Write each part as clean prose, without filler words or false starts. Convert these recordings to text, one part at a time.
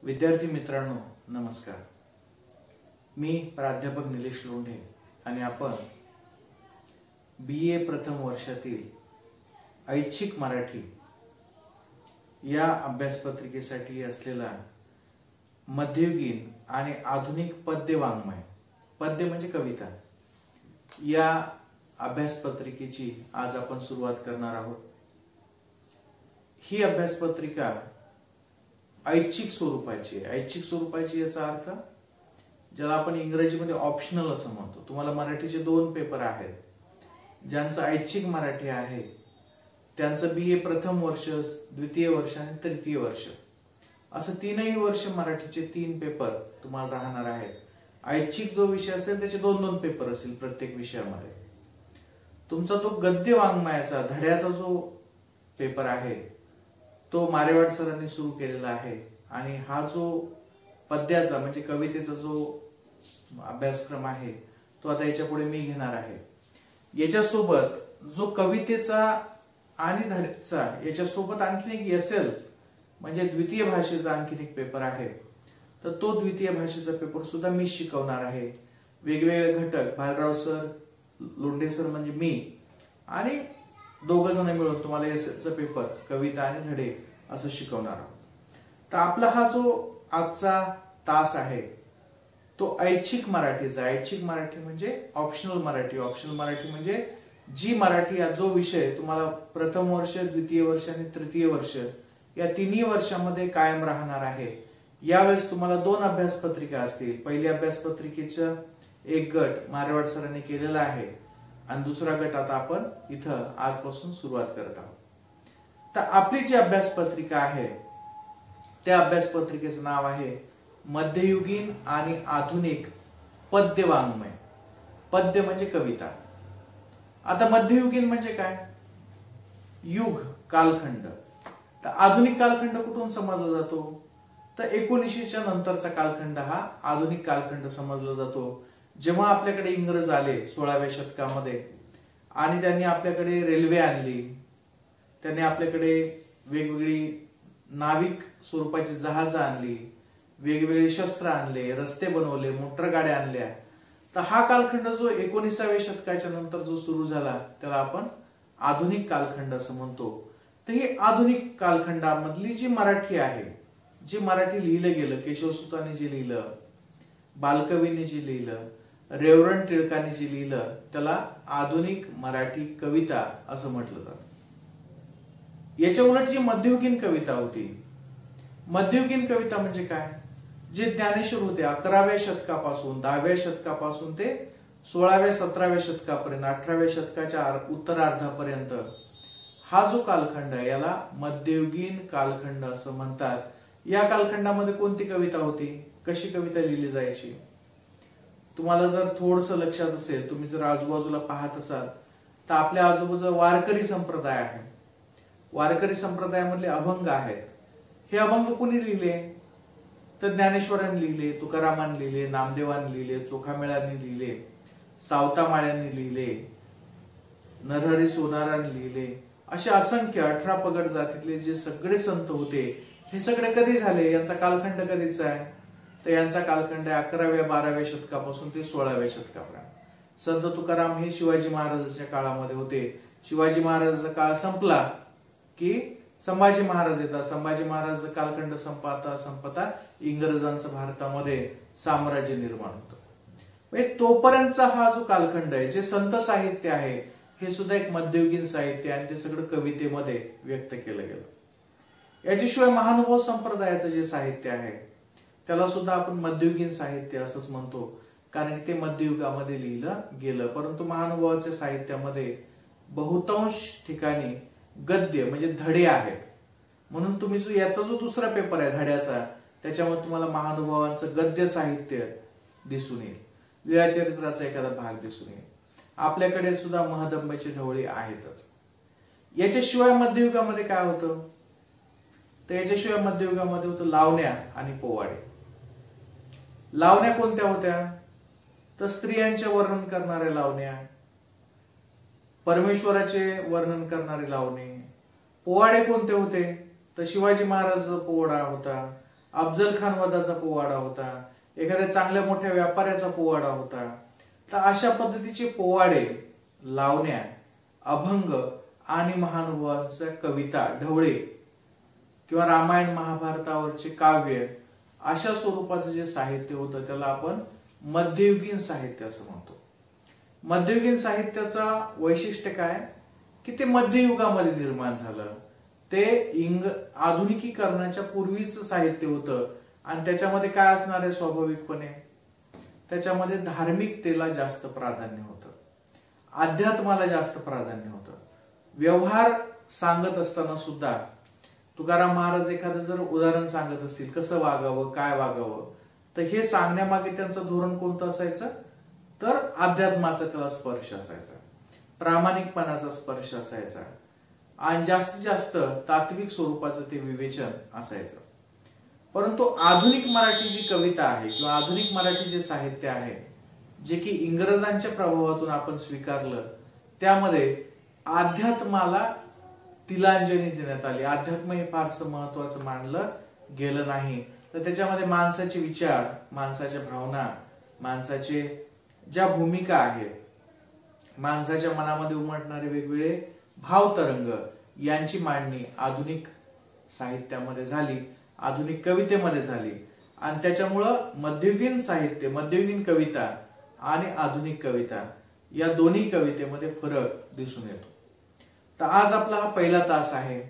विद्यार्थी मित्रांनो नमस्कार। मी प्राध्यापक निलेश लोंढे आणि आपण BA प्रथम वर्षातील ऐच्छिक मराठी या अभ्यासपत्रिकेसाठी असलेला मध्ययुगीन आणि आधुनिक पद्य वाङ्मय, पद्य म्हणजे कविता, या अभ्यासपत्रिकेची आज आपण सुरुवात करणार आहोत। ही अभ्यासपत्रिका ऐच्छिक स्वरूपाची आहे। ऐच्छिक स्वरूपाची याचा अर्थ ज्याला आपण इंग्रजीमध्ये ऑप्शनल असं म्हणतो। तुम्हाला मराठीचे 2 पेपर आहेत, ज्यांचं ऐच्छिक मराठी आहे त्यांचं BA प्रथम वर्ष, द्वितीय वर्ष आणि तृतीय वर्ष असं 3ही वर्ष मराठीचे 3 पेपर तुम्हाला राहणार आहेत। ऐच्छिक जो विषय असेल त्याचे 2-2 पेपर असतील प्रत्येक विषयामध्ये। तुमचा तो गद्य वाङ्मयाचा धड्याचा जो पेपर आहे तो मारेवाड सरांनी सुरू केलेला आहे आणि हा जो पद्याचा म्हणजे कवितेचा जो अभ्यासक्रम आहे तो आता याच्या पुढे मी घेणार आहे। याच्यासोबत जो कवितेचा आणि धड्याचा याच्यासोबत आणखीन एक असेल म्हणजे द्वितीय भाषेचा आणखीन एक पेपर आहे, तर तो द्वितीय भाषेचा पेपर सुद्धा मी शिकवणार आहे। वेगवेगळे घटक भालराव सर, लोंढे सर म्हणजे मी आणि 2 जण मिळून तुम्हाला एसएचा पेपर कविता आणि धडे असं शिकवणार आहोत। तर आपला हा जो आजचा तास आहे तो ऐच्छिक मराठीचा। ऐच्छिक मराठी म्हणजे ऑप्शनल मराठी। ऑप्शनल मराठी म्हणजे जी मराठी जो विषय तुम्हाला प्रथम वर्ष, द्वितीय वर्ष आणि तृतीय वर्ष या 3ही वर्षामध्ये कायम राहणार आहे। यावेळेस तुम्हाला 2 अभ्यासपत्रिका असतील। पहिली अभ्यासपत्रिकेचा एक गट मारेवाड सरांनी केलेला आहे आणि दुसरा गट आता आपण इथं आजपासून सुरुवात करत आहोत। तर आपली जी अभ्यासपत्रिका आहे त्या अभ्यासपत्रिकेचं नाव आहे मध्ययुगीन आणि आधुनिक पद्य वाङ्मय। पद्य म्हणजे कविता। आता मध्ययुगीन म्हणजे काय? युग, कालखंड। तर आधुनिक कालखंड कुठून समजला जातो? तर 1900च्या नंतरचा कालखंड हा आधुनिक कालखंड समजला जातो। जेव्हा आपल्याकडे इंग्रज आले 16व्या शतकामध्ये आणि त्यांनी आपल्याकडे रेल्वे आणली, त्यांनी आपल्याकडे वेगवेगळी नाविक स्वरूपाची जहाज आणली, वेगवेगळे शस्त्र आणले, रस्ते बनवले, मोटर गाड्या आणल्या, तर हा कालखंड जो 19व्या शतकाच्या नंतर जो सुरू झाला त्याला आपण आधुनिक कालखंड असं म्हणतो। तर ही आधुनिक कालखंडामधली जी मराठी आहे, जी मराठी लिहिलं गेलं, केशवसुतांनी जे लिहिलं, बालकवींनी जे लिहिलं, रेवरंड टिळकांनी जे लिहिलं त्याला आधुनिक मराठी कविता असं म्हटलं जातं। याच्या उलट जी मध्ययुगीन कविता होती, मध्ययुगीन कविता म्हणजे काय? जे ज्ञानेश्वर होते 11व्या शतकापासून 10व्या शतकापासून ते 16व्या 17व्या शतकापर्यंत 18व्या शतकाच्या उत्तरार्धापर्यंत हा जो कालखंड आहे याला मध्ययुगीन कालखंड असं म्हणतात। या कालखंडामध्ये कोणती कविता होती, कशी कविता लिहिली जायची? तुम्हाला जर थोडस लक्षात असेल, तुम्ही जर आजूबाजूला पाहत असाल तर आपल्या आजूबाजूला वारकरी संप्रदाय आहे। वारकरी संप्रदायामधले अभंग आहेत। हे अभंग कोणी लिहिले? तर ज्ञानेश्वरांनी लिहिले, तुकारामांनी लिहिले, नामदेवांनी लिहिले, चोखामेळांनी लिहिले, सावतामाळ्यांनी लिहिले, नरहरी सोनारांनी लिहिले, असे असंख्य 18 पगड जातीतले जे सगळे संत होते हे सगळे कधी झाले? यांचा कालखंड कधीचा आहे? तर यांचा कालखंड आहे 11व्या 12व्या शतकापासून ते 16व्या शतकापर्यंत। संत तुकाराम हे शिवाजी महाराजांच्या काळामध्ये होते। शिवाजी महाराजांचा काळ संपला की संभाजी महाराज येतात। संभाजी महाराजांचा कालखंड संपता इंग्रजांचं भारतामध्ये साम्राज्य निर्माण होतं। तोपर्यंतचा हा जो कालखंड आहे, जे संत साहित्य आहे हे सुद्धा एक मध्ययुगीन साहित्य आणि ते सगळं कवितेमध्ये व्यक्त केलं गेलं। याच्याशिवाय महानुभाव संप्रदायाचं जे साहित्य आहे त्याला सुद्धा आपण मध्ययुगीन साहित्य असंच म्हणतो, कारण ते मध्ययुगामध्ये लिहिलं गेलं। परंतु महानुभावाच्या साहित्यामध्ये बहुतांश ठिकाणी गद्य म्हणजे धडे आहेत। म्हणून तुम्ही याचा जो दुसरा पेपर आहे धड्याचा, त्याच्यामध्ये तुम्हाला महानुभावांचं गद्य साहित्य दिसून येईल, लीळाचरित्राचा एखादा भाग दिसून येईल। आपल्याकडे सुद्धा महदंबाचे ढवळे आहेतच। याच्याशिवाय मध्ययुगामध्ये काय होतं? तर याच्याशिवाय मध्ययुगामध्ये होतं लावण्या आणि पोवाडे। लावण्या कोणत्या होत्या? तर स्त्रियांचे वर्णन करणाऱ्या लावण्या, परमेश्वराचे वर्णन करणारे लावणे। पोवाडे कोणते होते? तर शिवाजी महाराजांचा पोवाडा होता, अफजल खान वधाचा पोवाडा होता, एखाद्या चांगल्या मोठ्या व्यापाऱ्याचा पोवाडा होता. तर अशा पद्धतीचे पोवाडे, लावण्या, अभंग आणि महानुभावांच्या कविता, ढवळे किंवा रामायण महाभारतावरचे काव्य, अशा स्वरूपाचं जे साहित्य होतं त्याला आपण मध्ययुगीन साहित्य असं म्हणतो. मध्ययुगीन साहित्याचा वैशिष्ट्य काय की ते मध्ययुगामध्ये निर्माण झालं. ते आधुनिकीकरणाच्या पूर्वीचं साहित्य होतं आणि त्याच्यामध्ये काय असणार आहे, स्वाभाविकपणे त्याच्यामध्ये धार्मिकतेला जास्त प्राधान्य होतं, अध्यात्माला जास्त प्राधान्य होतं. व्यवहार सांगत असताना सुद्धा तुकाराम महाराज एखादं जर उदाहरण सांगत असतील, कसं वागावं, काय वागावं, तर हे सांगण्यामागे त्यांचं धोरण कोणतं असायचं, तर अध्यात्माचा त्याला स्पर्श असायचा, प्रामाणिकपणाचा स्पर्श असायचा आणि जास्तीत जास्त तात्विक स्वरूपाचं ते विवेचन असायचं. परंतु आधुनिक मराठी जी कविता आहे किंवा आधुनिक मराठी जे साहित्य आहे, जे की इंग्रजांच्या प्रभावातून आपण स्वीकारलं, त्यामध्ये अध्यात्माला तिलांजली देण्यात आली. अध्यात्म हे फारसं महत्वाचं मानलं गेलं नाही. तर त्याच्यामध्ये माणसाचे विचार, माणसाच्या भावना, माणसाचे ज्या भूमिका आहेत, माणसाच्या मनामध्ये उमटणारे वेगवेगळे भावतरंग, यांची मांडणी आधुनिक साहित्यामध्ये झाली, आधुनिक कवितेमध्ये झाली. आणि त्याच्यामुळं मध्ययुगीन साहित्य, मध्ययुगीन कविता आणि आधुनिक कविता या दोन्ही कवितेमध्ये फरक दिसून येतो. तर आज आपला हा पहिला तास आहे,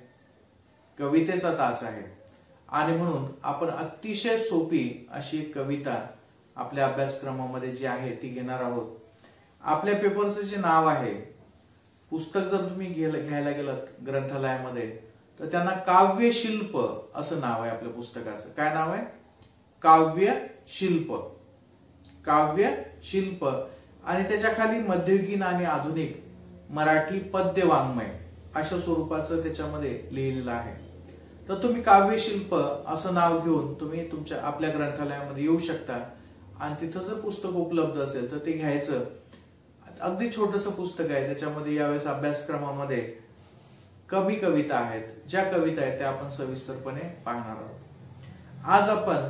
कवितेचा तास आहे, आणि म्हणून आपण अतिशय सोपी अशी एक कविता आपल्या अभ्यासक्रमामध्ये जी आहे ती घेणार आहोत. आपल्या पेपरचं जे नाव आहे, पुस्तक जर तुम्ही घ्यायला गेलात ग्रंथालयामध्ये, तर त्यांना काव्यशिल्प असं नाव आहे आपल्या पुस्तकाचं. काय नाव आहे? काव्यशिल्प. काव्यशिल्प. आणि त्याच्या खाली मध्ययुगीन आणि आधुनिक मराठी पद्य वाङ्मय अशा स्वरूपाचं त्याच्यामध्ये लिहिलेलं आहे. तर तुम्ही काव्यशिल्प असं नाव घेऊन तुम्ही तुमच्या आपल्या ग्रंथालयामध्ये येऊ शकता आणि तिथं जर पुस्तक उपलब्ध असेल तर ते घ्यायचं. अगदी छोटंसं पुस्तक आहे, त्याच्यामध्ये यावेळेस अभ्यासक्रमामध्ये कमी कविता आहेत. ज्या कविता आहेत त्या आपण सविस्तरपणे पाहणार आहोत. आज आपण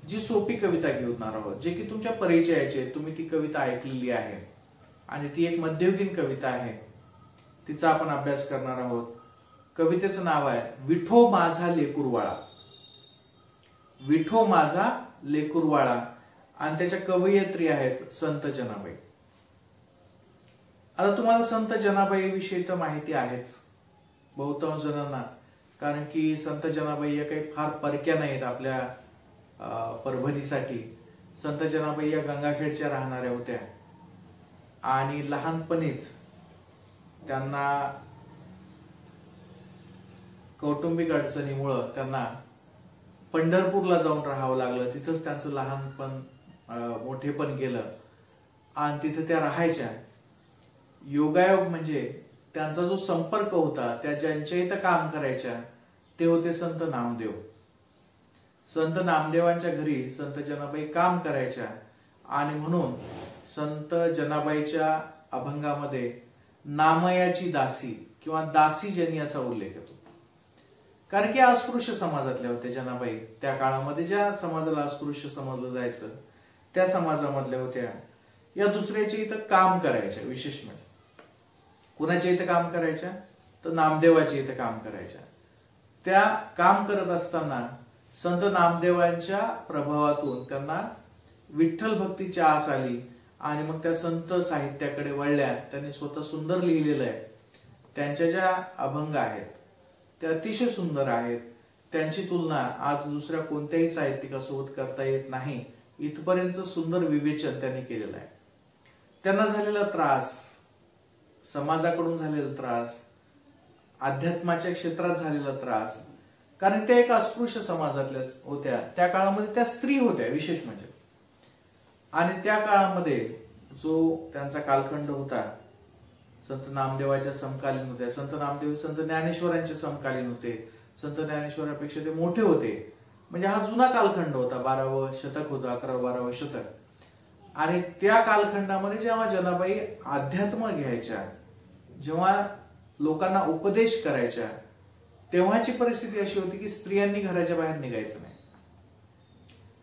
जी सोपी कविता घेणार आहोत, जे की तुमच्या परिचयाची आहे, तुम्ही ती कविता ऐकलेली आहे आणि ती एक मध्ययुगीन कविता आहे, तिचा आपण अभ्यास करणार आहोत. कवितेचं नाव आहे विठो माझा लेकुरवाळा. विठो माझा लेकुरवाळा. आणि त्याच्या कवयित्री आहेत संत जनाबाई. आता तुम्हाला संत जनाबाई विषयी तर माहिती आहेच बहुतांश जणांना, कारण की संत जनाबाई या काही फार परक्या नाहीत आपल्या परभणीसाठी. संत जनाबाई या गंगाखेडच्या राहणाऱ्या होत्या आणि लहानपणीच त्यांना कौटुंबिक अडचणीमुळं त्यांना पंढरपूरला जाऊन राहावं लागलं. तिथंच त्यांचं लहानपण मोठेपण गेलं आणि तिथे त्या राहायच्या. योगायोग म्हणजे त्यांचा जो संपर्क होता, त्या ज्यांच्या इथं काम करायच्या ते होते संत नामदेव. संत नामदेवांच्या घरी संत जनाबाई काम करायच्या आणि म्हणून संत जनाबाईच्या अभंगामध्ये नामयाची दासी किंवा दासी जनी असा उल्लेख येतो. कारण की अस्पृश्य समाजातल्या होत्या जनाबाई. त्या काळामध्ये ज्या समाजाला अस्पृश्य समजलं जायचं त्या समाजामधल्या होत्या. या दुसऱ्याच्या इथं काम करायच्या. विशेष म्हणजे कुणाच्या इथं काम करायच्या, तर नामदेवाच्या इथं काम करायच्या. त्या काम करत असताना संत नामदेवांच्या प्रभावातून त्यांना विठ्ठल भक्तीची आस आली आणि मग त्या संत साहित्याकडे वळल्या. त्यांनी स्वतः सुंदर लिहिलेलं आहे. त्यांच्या ज्या अभंग आहेत ते अतिशय सुंदर आहेत. त्यांची तुलना आज दुसऱ्या कोणत्याही साहित्यिकासोबत करता येत नाही, इथपर्यंत सुंदर विवेचन त्यांनी केलेलं आहे. त्यांना झालेला त्रास, समाजाकडून झालेला त्रास, अध्यात्माच्या क्षेत्रात झालेला त्रास, कारण त्या एका अस्पृश्य समाजातल्या होत्या. त्या काळामध्ये त्या स्त्री होत्या विशेष म्हणजे. आणि त्या काळामध्ये जो त्यांचा कालखंड होता, संत नामदेवाच्या समकालीन होत्या. संत नामदेव संत ज्ञानेश्वरांचे समकालीन होते. संत ज्ञानेश्वरापेक्षा ते मोठे होते. म्हणजे हा जुना कालखंड होता. 12वं शतक होतं, 11-12वं शतक. आणि त्या कालखंडामध्ये जेव्हा जनाबाई अध्यात्म घ्यायच्या, जेव्हा लोकांना उपदेश करायच्या, तेव्हाची परिस्थिती अशी होती की स्त्रियांनी घराच्या बाहेर निघायचं नाही.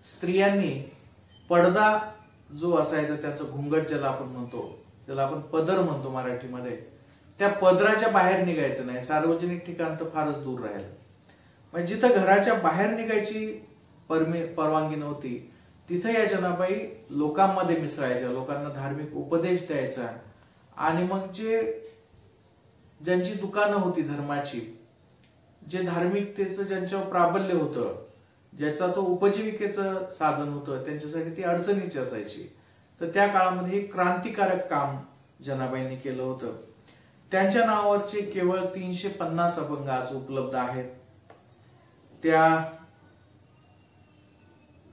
स्त्रियांनी पडदा जो असायचा, त्यांचं घुंगट ज्याला आपण म्हणतो, ज्याला आपण पदर म्हणतो मराठीमध्ये, त्या पदराच्या बाहेर निघायचं नाही. सार्वजनिक ठिकाण तर फारच दूर राहिलं. म्हणजे जिथं घराच्या बाहेर निघायची परवानगी नव्हती तिथं या जनाबाई लोकांमध्ये मिसळायच्या, लोकांना धार्मिक उपदेश द्यायचा. आणि मग ज्यांची दुकानं होती धर्माची, जे धार्मिकतेचं ज्यांच्यावर प्राबल्य होतं, ज्याचा तो उपजीविकेचं साधन होतं, त्यांच्यासाठी ती अडचणीची असायची. तर त्या काळामध्ये हे क्रांतिकारक काम जनाबाईंनी केलं होतं. त्यांच्या नावावरचे केवळ 350 अभंग आज उपलब्ध आहेत. त्या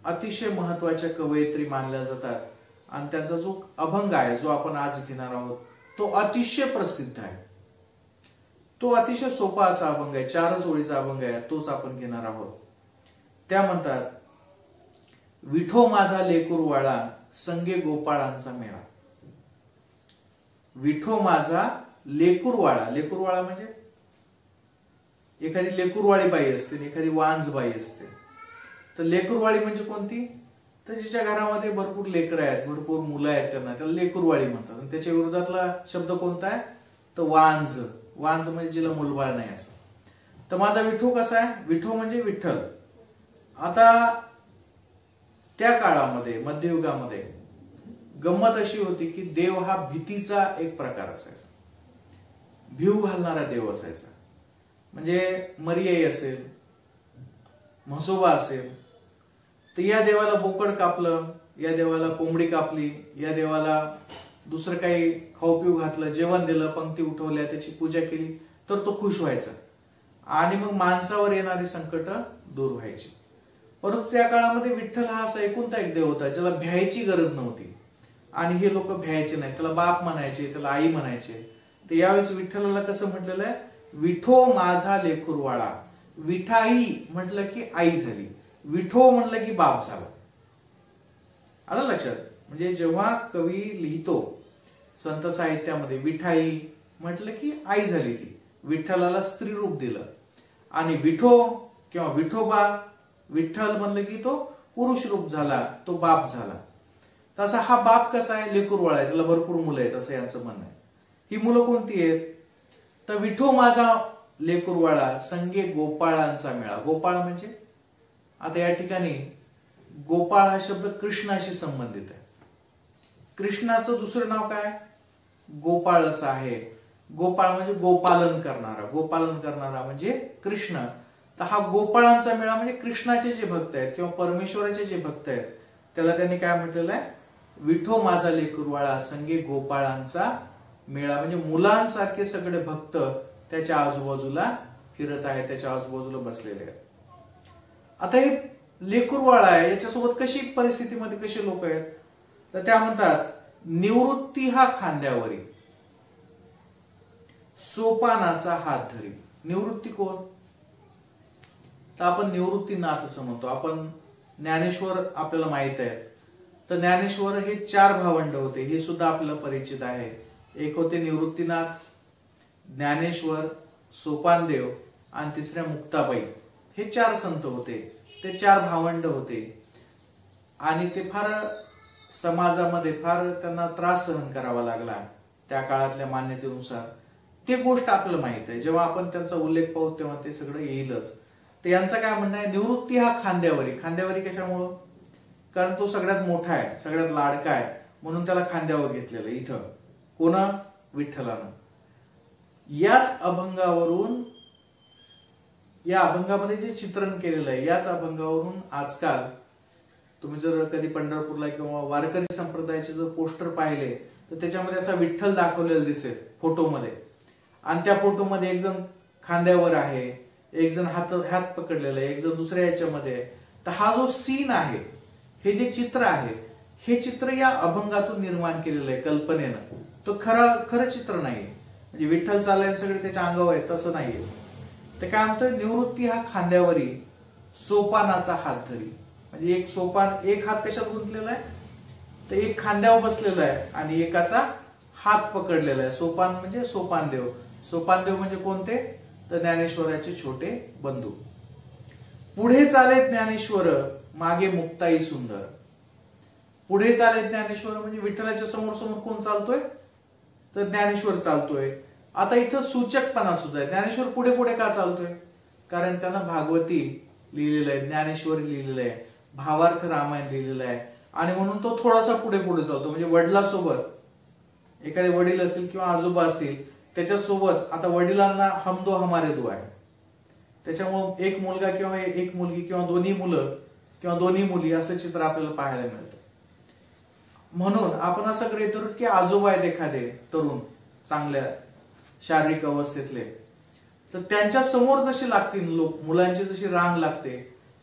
अतिशय महत्वाच्या कवयित्री मानल्या जातात. आणि त्यांचा जो अभंग आहे, जो आपण आज घेणार आहोत, तो अतिशय प्रसिद्ध आहे. तो अतिशय सोपा असा अभंग आहे, 4 ओळीचा अभंग आहे, तोच आपण घेणार आहोत. त्या म्हणतात, विठो माझा लेकुरवाळा संगे गोपाळांचा मेळा. विठो माझा लेकुरवाळा. लेकुरवाळा म्हणजे एखादी लेकुरवाळी बाई असते, एखादी वांज बाई असते. तर लेकुरवाळी म्हणजे कोणती? तर जिच्या घरामध्ये भरपूर लेकरं आहेत, भरपूर मुलं आहेत, त्याला लेकुरवाळी म्हणतात. आणि त्याच्या विरोधातला शब्द कोणता आहे? तर वांज. वांज म्हणजे जिला मुलबाळ नाही असं. तर माझा विठो कसा आहे? विठो म्हणजे विठ्ठल. आता त्या काळामध्ये, मध्ययुगामध्ये गंमत अशी होती की देव हा भीतीचा एक प्रकार असायचा, भिव घालणारा देव असायचा. म्हणजे मरियाई असेल, म्हसोबा असेल, तर या देवाला बोकड कापलं, या देवाला कोंबडी कापली, या देवाला दुसरं काही खाऊ पिऊ घातलं, जेवण दिलं, पंक्ती उठवल्या, त्याची पूजा केली, तर तो खुश व्हायचा आणि मग माणसावर येणारी संकट दूर व्हायची. परंतु त्या काळामध्ये विठ्ठल हा असा एकुलता एक देव होता ज्याला भ्यायची गरज नव्हती. आणि हे लोक भ्यायचे नाही, त्याला बाप म्हणायचे, त्याला आई म्हणायचे. तर यावेळेस विठ्ठलाला कसं म्हटलेलं आहे? विठो माझा लेकुरवाळा. विठाई म्हटलं की आई झाली, विठो म्हटलं की बाप झाला. आलं लक्षात? म्हणजे जेव्हा कवी लिहितो संत साहित्यामध्ये विठाई म्हटलं की आई झाली, ती विठ्ठलाला स्त्री रूप दिलं. आणि विठो किंवा विठोबा, विठ्ठल म्हणलं की तो पुरुष रूप झाला, तो बाप झाला. तसा हा बाप कसा आहे? लेकुरवाळा आहे, त्याला भरपूर मुलं आहेत असं यांचं म्हणणं आहे. ही मुलं कोणती आहेत? तर विठो माझा लेकुरवाळा संगे गोपाळांचा मेळा. गोपाळ म्हणजे आता या ठिकाणी गोपाळ हा शब्द कृष्णाशी संबंधित आहे. कृष्णाचं दुसरं नाव काय? गोपाळ असं आहे. गोपाळ म्हणजे गोपालन करणारा, गोपालन करणारा म्हणजे कृष्ण. तर हा गोपाळांचा मेळा म्हणजे कृष्णाचे जे भक्त आहेत किंवा परमेश्वराचे जे भक्त आहेत त्याला त्यांनी काय म्हटलेलं आहे? विठो माझा लेकुरवाळा संगे गोपाळांचा मेळा. म्हणजे मुलांसारखे सगळे भक्त त्याच्या आजूबाजूला फिरत आहेत, त्याच्या आजूबाजूला बसलेले आहेत. आता हे लेकुरवाळा आहे, याच्यासोबत कशी परिस्थितीमध्ये कसे लोक आहेत? तर त्या म्हणतात, निवृत्ती हा खांद्यावरी, सोपानाचा हात धरी. निवृत्ती कोण? तर आपण निवृत्तीनाथ असं म्हणतो. आपण ज्ञानेश्वर आपल्याला माहित आहे. तर ज्ञानेश्वर हे 4 भावंड होते, हे सुद्धा आपल्याला परिचित आहे. एक होते निवृत्तीनाथ, ज्ञानेश्वर, सोपानदेव आणि तिसऱ्या मुक्ताबाई. हे 4 संत होते, ते 4 भावंड होते. आणि ते फार समाजामध्ये फार त्यांना त्रास सहन करावा लागला त्या काळातल्या मान्यतेनुसार. ते गोष्ट आपल्याला माहित आहे. जेव्हा आपण त्यांचा उल्लेख पाहू तेव्हा ते सगळं येईलच. तर यांचं काय म्हणणं आहे? निवृत्ती हा खांद्यावरी. खांद्यावरी कशामुळं? कारण तो सगळ्यात मोठा आहे, सगळ्यात लाडका आहे, म्हणून त्याला खांद्यावर घेतलेलं इथं. कोण? विठ्ठलानं. याच अभंगावरून, या अभंगामध्ये जे चित्रण केलेलं आहे याच अभंगावरून आजकाल तुम्ही जर कधी पंढरपूरला किंवा वारकरी संप्रदायाचे जर पोस्टर पाहिले तर त्याच्यामध्ये असा विठ्ठल दाखवलेला दिसेल फोटोमध्ये. आणि त्या फोटोमध्ये एक जण खांद्यावर आहे, एक जण हात पकडलेला आहे, एक जण दुसऱ्या याच्यामध्ये. तर हा जो सीन आहे, हे जे चित्र आहे, हे चित्र या अभंगातून निर्माण केलेलं आहे कल्पनेनं. तो खरं चित्र नाही. म्हणजे विठ्ठल चाललाय सगळे त्याच्या अंगावर आहे तसं नाहीये. ते काय म्हणतोय? निवृत्ती हा खांद्यावरी, सोपानाचा हात धरी. म्हणजे एक सोपान, एक हात कशात गुंतलेला आहे? तर एक खांद्यावर बसलेला आहे आणि एकाचा हात पकडलेला आहे. सोपान म्हणजे सोपानदेव. सोपानदेव म्हणजे कोणते? तर ज्ञानेश्वराचे छोटे बंधू. पुढे चाले ज्ञानेश्वर मागे मुक्ताई सुंदर. पुढे चाले ज्ञानेश्वर म्हणजे विठ्ठलाच्या समोर समोर कोण चालतोय, तर ज्ञानेश्वर चालतोय. आता इथं सूचकपणा सुद्धा आहे. ज्ञानेश्वर पुढे पुढे का चालतोय, कारण त्यानं भागवती लिहिलेलं आहे, ज्ञानेश्वरी लिहिलेलं आहे, भावार्थ रामायण लिहिलेलं आहे, आणि म्हणून तो थोडासा पुढे पुढे चालतो. म्हणजे वडिलांसोबत एखादे वडील असतील किंवा आजोबा असतील त्याच्यासोबत, आता वडिलांना हम दो हमारे दो आहे, त्याच्यामुळे एक मुलगा किंवा एक मुलगी किंवा दोन्ही मुलं किंवा दोन्ही मुली असं चित्र आपल्याला पाहायला मिळतं. म्हणून आपण असं गृहीत धरू की आजोबा आहेत एखादे तरुण चांगल्या शारीरिक अवस्थेतले, तर त्यांच्या समोर जसे लागतील लोक, मुलांची जशी रांग लागते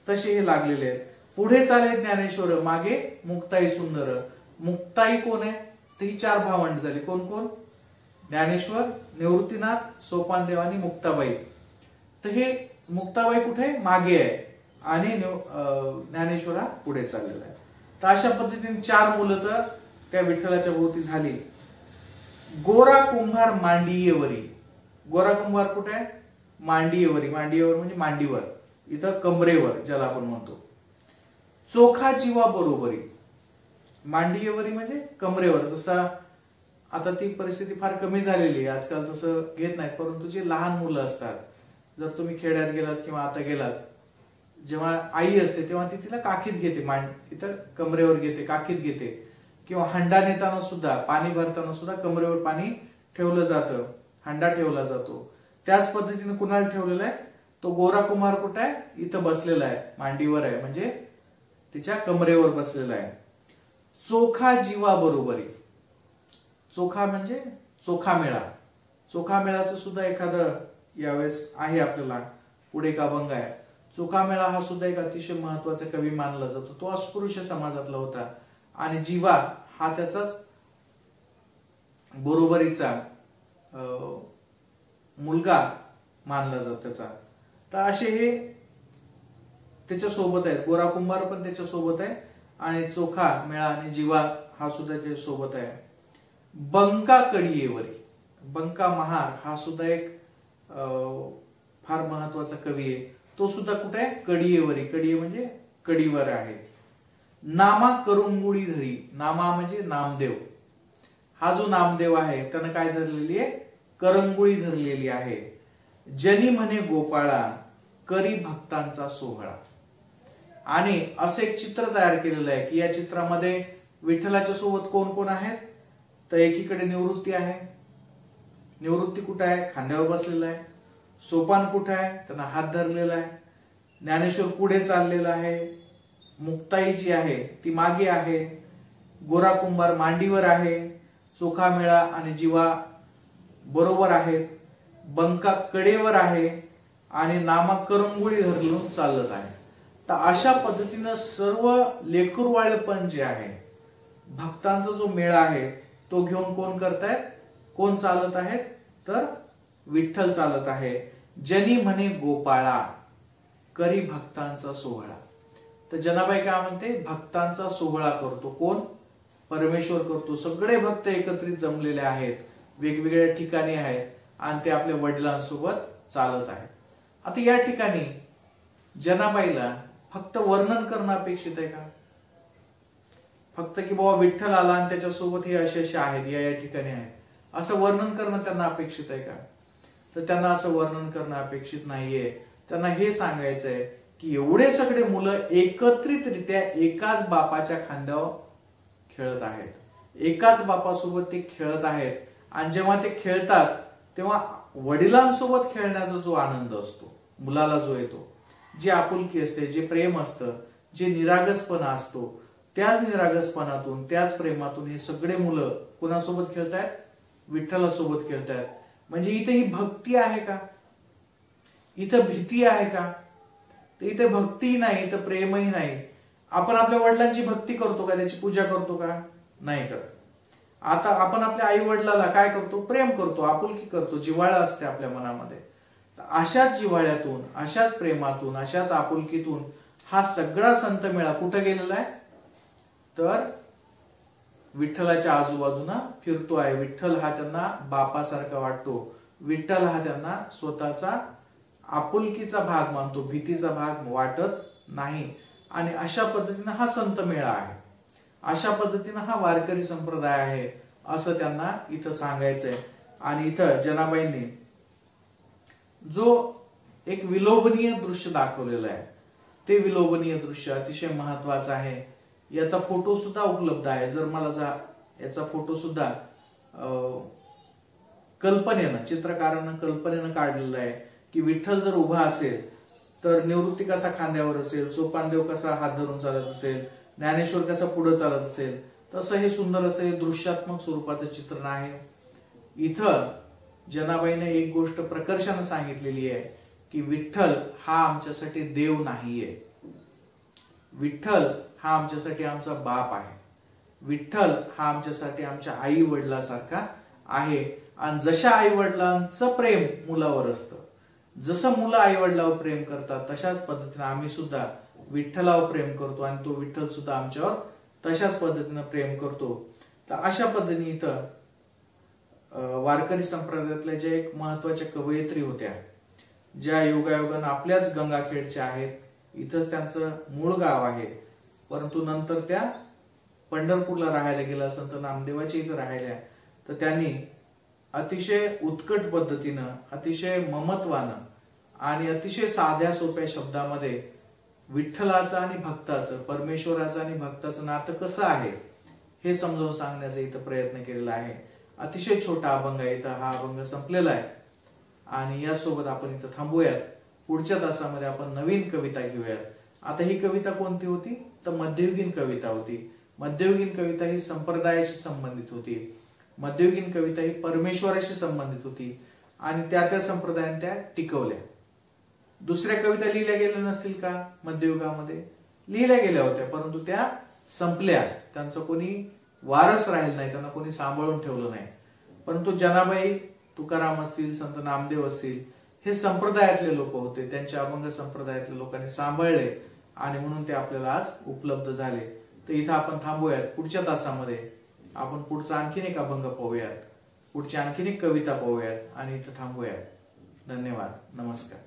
तसे हे लागलेले आहेत. पुढे चाले ज्ञानेश्वर मागे मुक्ताई सुंदर. मुक्ताई कोण आहे, तर ही 4 भावंड झाली. कोण कोण, ज्ञानेश्वर, निवृत्तीनाथ, सोपानदेव आणि मुक्ताबाई. तर हे मुक्ताबाई कुठे मागे आहे आणि ज्ञानेश्वरा पुढे चाललेला आहे. तर अशा पद्धतीने 4 मुलं तर त्या विठ्ठलाच्या भोवती झाली. गोरा कुंभार मांडियेवरी. गोरा कुंभार कुठे आहे, मांडियेवरी. मांडियेवर म्हणजे मांडीवर, इथं कमरेवर ज्याला आपण म्हणतो. चोखा जीवा बरोबरी. मांडियेवरी म्हणजे कमरेवर. जसा आता ती परिस्थिती फार कमी झालेली आहे आजकाल, तसं घेत नाहीत, परंतु जे लहान मुलं असतात, जर तुम्ही खेड्यात गेलात किंवा आता गेलात, जेव्हा आई असते तेव्हा ती तिला काखीत घेते, इथं कमरेवर घेते, काखीत घेते. किंवा हंडा नेताना सुद्धा, पाणी भरताना सुद्धा कमरेवर पाणी ठेवलं जातं, हंडा ठेवला जातो. त्याच पद्धतीने कुणाला ठेवलेला आहे, तो गोरा कुंभार कुठे आहे, इथं बसलेला आहे, मांडीवर आहे, म्हणजे तिच्या कमरेवर बसलेला आहे. चोखा जीवा बरोबरी. चोखा म्हणजे चोखा मेळा. चोखा मेळाचं सुद्धा एखादं यावेळेस आहे आपल्याला, पुढे एक अभंग आहे. चोखा मेळा हा सुद्धा एक अतिशय महत्वाचा कवी मानला जातो. तो अस्पृश्य समाजातला होता आणि जीवा हा त्याचाच बरोबरीचा मुलगा मानला जातो त्याचा. तर असे हे त्याच्या सोबत आहेत. गोरा कुंभार पण त्याच्या सोबत आहे आणि चोखा मेळा आणि जीवा हा सुद्धा त्याच्या सोबत आहे. बंका कडियेवरी. बंका महार हा सुद्धा एक फार महत्वाचा कवी आहे. तो सुद्धा कुठे आहे, कडियेवरी. कडिये म्हणजे कडीवर आहे. नामा करुंगुळी धरी. नामा म्हणजे नामदेव. हा जो नामदेव आहे त्यानं काय धरलेली आहे, करंगुळी धरलेली आहे. जनी म्हणे गोपाळा करी भक्तांचा सोहळा. आणि असं एक चित्र तयार केलेलं आहे की या चित्रामध्ये विठ्ठलाच्या सोबत कोण कोण आहेत, तर एकीकडे निवृत्ती आहे. निवृत्ती कुठे आहे, खांद्यावर बसलेला आहे. सोपान कुठे आहे, त्यांना हात धरलेला आहे. ज्ञानेश्वर पुढे चाललेला आहे. मुक्ताई जी आहे ती मागे आहे. गोरा कुंभार मांडीवर आहे. चोखा मेळा आणि जीवा बरोबर आहेत. बंका कडेवर आहे आणि नामा करंगुळी धरून चालत आहे. तर अशा पद्धतीनं सर्व लेकरवाळेपण जे आहे, भक्तांचा जो मेळा आहे तो घेऊन कोण करतायत, कोण चालत आहेत, तर विठ्ठल चालत आहे. जनी म्हणे गोपाळा करी भक्तांचा सोहळा. तर जनाबाई काय म्हणते, भक्तांचा सोहळा करतो. कोण, परमेश्वर करतो. सगळे भक्त एकत्रित जमलेले आहेत, वेगवेगळ्या ठिकाणी आहेत आणि ते आपल्या वडिलांसोबत चालत आहेत. आता या ठिकाणी जनाबाईला फक्त वर्णन करणं अपेक्षित आहे का, फक्त की बाबा विठ्ठल आला आणि त्याच्यासोबत हे असे आहेत, या ठिकाणी आहेत, असं वर्णन करणं त्यांना अपेक्षित आहे का, तर त्यांना असं वर्णन करणं अपेक्षित नाहीये. त्यांना हे सांगायचंय की एवढे सगळे मुलं एकत्रितरित्या एकाच बापाच्या खांद्यावर खेळत आहेत, एकाच बापासोबत ते खेळत आहेत. आणि जेव्हा ते खेळतात तेव्हा वडिलांसोबत खेळण्याचा जो आनंद असतो, मुलाला जो येतो, जी आपुलकी असते, जे प्रेम असतं, जे निरागसपणा असतो, त्याच निरागसपणातून, त्याच प्रेमातून हे सगळे मुलं कोणासोबत खेळतायत, विठ्ठलासोबत खेळतायत. म्हणजे इथे ही भक्ती आहे का, इथं भीती आहे का, तर इथे भक्तीही नाही, इथं प्रेमही नाही. आपण आपल्या वडिलांची भक्ती करतो का, त्याची पूजा करतो का, नाही करत. आता आपण आपल्या आई वडिलाला काय करतो, प्रेम करतो, आपुलकी करतो, जिव्हाळा असते आपल्या मनामध्ये. अशाच जिव्हाळ्यातून, अशाच प्रेमातून, अशाच आपुलकीतून हा सगळा संत मेळा कुठं गेलेला आहे, तर विठ्ठलाच्या आजूबाजूला फिरतो आहे. विठ्ठल हा त्यांना बापासारखा वाटतो. विठ्ठल हा त्यांना स्वतःचा आपुलकीचा भाग मानतो, भीतीचा भाग वाटत नाही. आणि अशा पद्धतीनं हा संत मेळा आहे, अशा पद्धतीनं हा वारकरी संप्रदाय आहे असं त्यांना इथं सांगायचंय. आणि इथं जनाबाईंनी जो एक विलोभनीय दृश्य दाखवलेलं आहे, ते विलोभनीय दृश्य अतिशय महत्वाचं आहे. याचा फोटो सुद्धा उपलब्ध आहे. जर मला याचा फोटो सुद्धा कल्पनेनं, चित्रकारानं कल्पनेनं काढलेला आहे की विठ्ठल जर उभा असेल तर निवृत्ती कसा खांद्यावर असेल, सोपानदेव कसा हात धरून चालत असेल, ज्ञानेश्वर कसा पुढे चालत असेल, तसं हे सुंदर असे दृश्यात्मक स्वरूपाचं चित्रण आहे. इथं जनाबाईने एक गोष्ट प्रकर्षानं सांगितलेली आहे की विठ्ठल हा आमच्यासाठी देव नाहीये, विठ्ठल हा आमच्यासाठी आमचा बाप आहे, विठ्ठल हा आमच्यासाठी आमच्या आई वडिलांसारखा आहे. आणि जशा आई वडिलांचं प्रेम मुलावर असतं, जसं मुलं आई वडिलावर प्रेम करतात, तशाच पद्धतीने आम्ही सुद्धा विठ्ठलावर प्रेम करतो आणि तो विठ्ठल सुद्धा आमच्यावर तशाच पद्धतीने प्रेम करतो. तर अशा पद्धतीने इथं वारकरी संप्रदायातल्या ज्या एक महत्वाच्या कवयित्री होत्या, ज्या योगायोगानं आपल्याच गंगाखेडच्या आहेत, इथंच त्यांचं मूळ गाव आहे, परंतु नंतर त्या पंढरपूरला राहायला गेल्या, संत नामदेवाच्या इथं राहिल्या. तर त्यांनी अतिशय उत्कट पद्धतीनं, अतिशय ममत्वानं आणि अतिशय साध्या सोप्या शब्दामध्ये विठ्ठलाचं आणि भक्ताचं, परमेश्वराचं आणि भक्ताचं नातं कसं आहे हे समजावून सांगण्याचा इथं प्रयत्न केलेला आहे. अतिशय छोटा अभंग आहे. इथं हा अभंग संपलेला आहे आणि यासोबत आपण इथं थांबूयात. पुढच्या तासामध्ये आपण नवीन कविता घेऊयात. आता ही कविता कोणती होती तर मध्ययुगीन कविता होती. मध्ययुगीन कविता ही संप्रदायाशी संबंधित होती, मध्ययुगीन कविता ही परमेश्वराशी संबंधित होती आणि त्या संप्रदायाने त्या टिकवल्या. दुसऱ्या कविता लिहिल्या गेल्या नसतील का? मध्ययुगामध्ये लिहिल्या गेल्या होत्या, परंतु त्या संपल्या, त्यांचं कोणी वारस राहील नाही, त्यांना कोणी सांभाळून ठेवलं नाही. परंतु जनाबाई, तुकाराम असतील, संत नामदेव असतील, हे संप्रदायातले लोक होते, त्यांच्या अभंग संप्रदायातल्या लोकांनी सांभाळले आणि म्हणून ते आपल्याला आज उपलब्ध झाले. तर इथं आपण थांबूयात. पुढच्या तासामध्ये आपण पुढचा आणखीन एक अभंग पाहूयात, पुढची आणखीन एक कविता पाहूयात आणि इथं थांबूयात. धन्यवाद. नमस्कार.